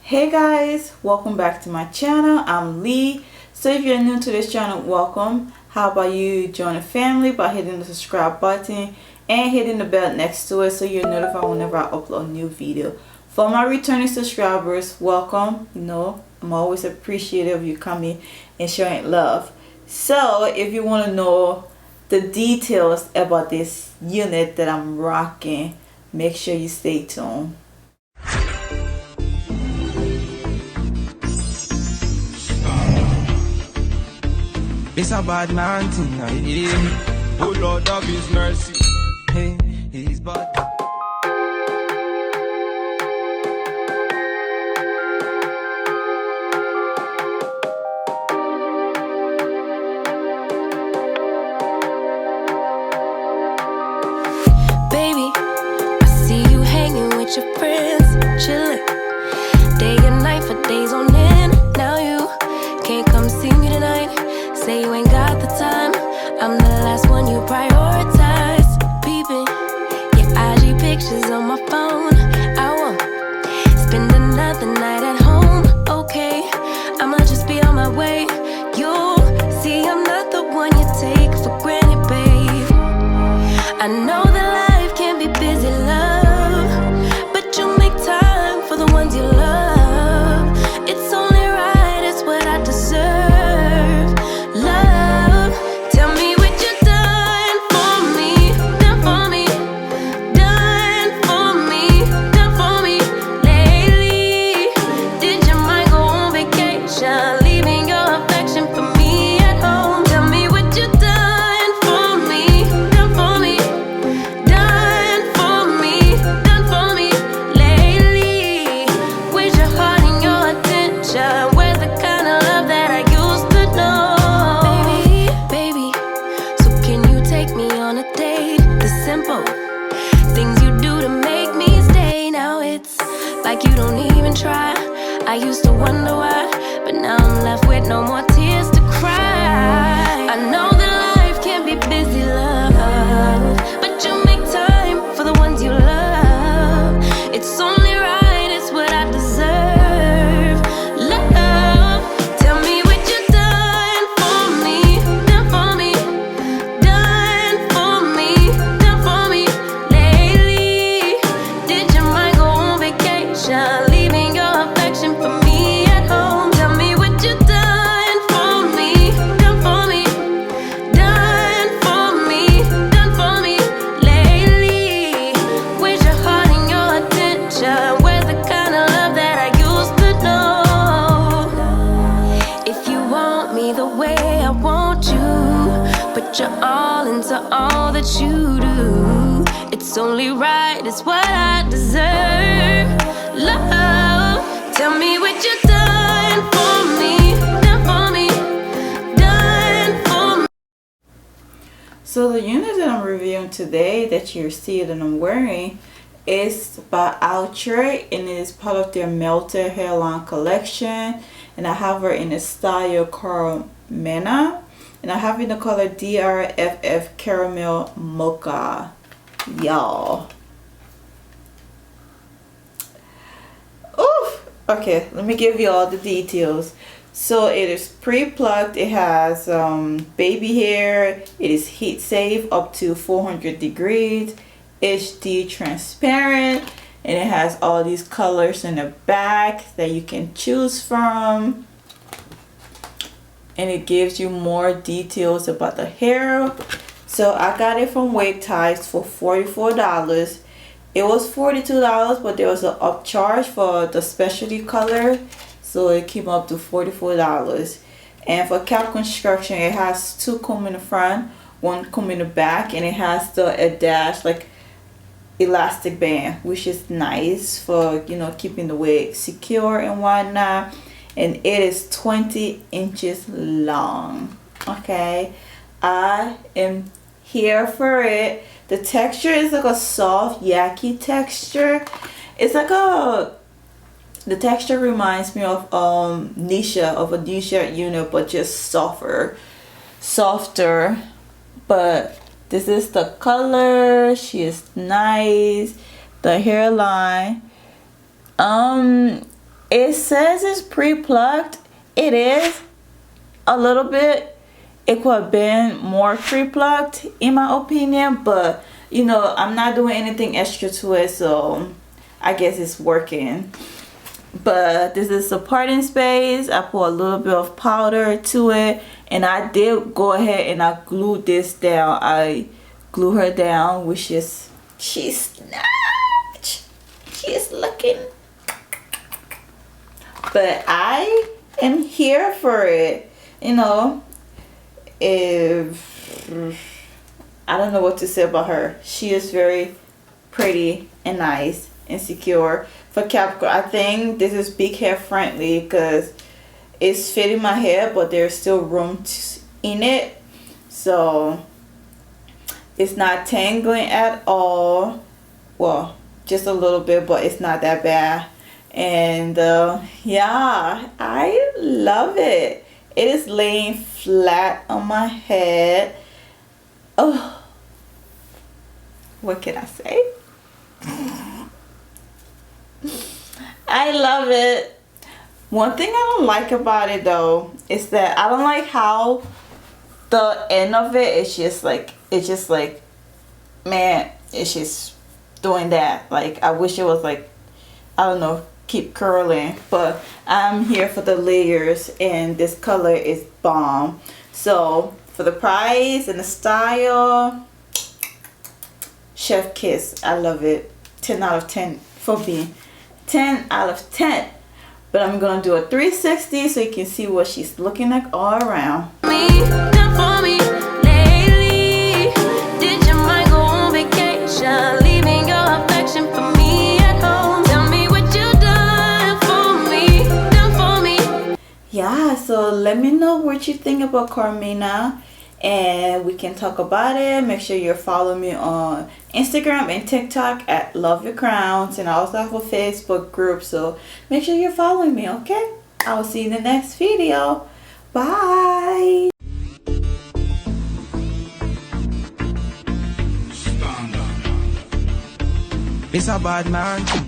Hey guys, welcome back to my channel. I'm Lee. So if you're new to this channel, welcome. How about you join the family by hitting the subscribe button and hitting the bell next to it so you're notified whenever I upload a new video. For my returning subscribers, welcome. You know, I'm always appreciative of you coming and showing love. So if you want to know the details about this unit that I'm rocking, make sure you stay tuned. It's a bad man tonight. Oh Lord of His mercy. Hey, He's bad. Baby, I see you hanging with your friends, chilling day and night for days on end. Now you can't come see me tonight. Say you ain't got the time. I'm the last one you prioritize. Peeping your IG pictures on my phone. I won't spend another night at home. Okay, I'ma just be on my way. You'll see I'm not the one you take for granted, babe. I know that life can be busy, love, but you make time for the ones you love. It's only right, it's what I deserve. Love, tell me what you done for me, done for me, done for me, done for me lately. Did your mind go on vacation, leaving your affection for me at home? Tell me what you done for me, done for me, done for me, done for me lately. Where's your heart and your attention? Where's the kind of love that I used to know? Baby, so can you take me on a date? The simple things you do to make me stay. Now it's like you don't even try. I used to wonder why, but now I'm left with no more tears to cry. I know that life can be busy, love, but you make time for the ones you love. It's only right, it's what I deserve. Love, tell me what you done for me, done for me, done for me, done for me lately. Did your mind go on vacation, leaving your affection for me at home? Tell me what you done for me, done for me, done for me, done for me lately. Where's your heart and your attention? Where's the kind of love that I used to know? If you want me the way I want you, put your all into all that you do. It's only right, it's what I deserve. Love, tell me what you done for me, done for me, done for me. So the unit that I'm reviewing today that you're seeing and I'm wearing is by Outre, and it is part of their melted hairline collection, and I have her in the style Karmina, and I have in the color DRFF Caramel Mocha, y'all. Oof. Okay, let me give you all the details. So it is pre-plucked. It has baby hair. It is heat safe up to 400 degrees, HD transparent, and it has all these colors in the back that you can choose from, and it gives you more details about the hair. So I got it from Wave Ties for $44. It was $42, but there was an upcharge for the specialty color, so it came up to $44. And for cap construction, it has 2 comb in the front, 1 comb in the back, and it has a dash like elastic band, which is nice for, you know, keeping the wig secure and whatnot. And it is 20 inches long. Okay, I am here for it. The texture is like a soft yaki texture. It's like the texture reminds me of Nisha, of a Nisha unit, but just softer. But this is the color. She is nice. The hairline, It says it's pre-plucked. It is a little bit. It could have been more pre-plucked in my opinion, but you know, I'm not doing anything extra to it, so I guess it's working. But this is a parting space. I put a little bit of powder to it, and I did go ahead and I glued this down. I glue her down, which is, she's snatched. She's looking, but I am here for it. You know, if I don't know what to say about her. She is very pretty and nice and secure. For Capricorn, I think this is big hair friendly because it's fitting my hair, but there's still room in it, so it's not tangling at all. Well, just a little bit, but it's not that bad. And yeah, I love it. It is laying flat on my head. Oh, what can I say? I love it. One thing I don't like about it though is that I don't like how the end of it is just like, it's just like, man, it's just doing that. Like, I wish it was like, I don't know, keep curling, but I'm here for the layers, and this color is bomb. So for the price and the style, chef kiss. I love it. 10 out of 10 for me. 10 out of 10. But I'm gonna do a 360 so you can see what she's looking like all around. Yeah, so let me know what you think about Karmina, and we can talk about it. Make sure you follow me on Instagram and TikTok at Love Your Crowns, and I also have a Facebook group, so make sure you're following me, okay? I will see you in the next video. Bye. It's a bad man.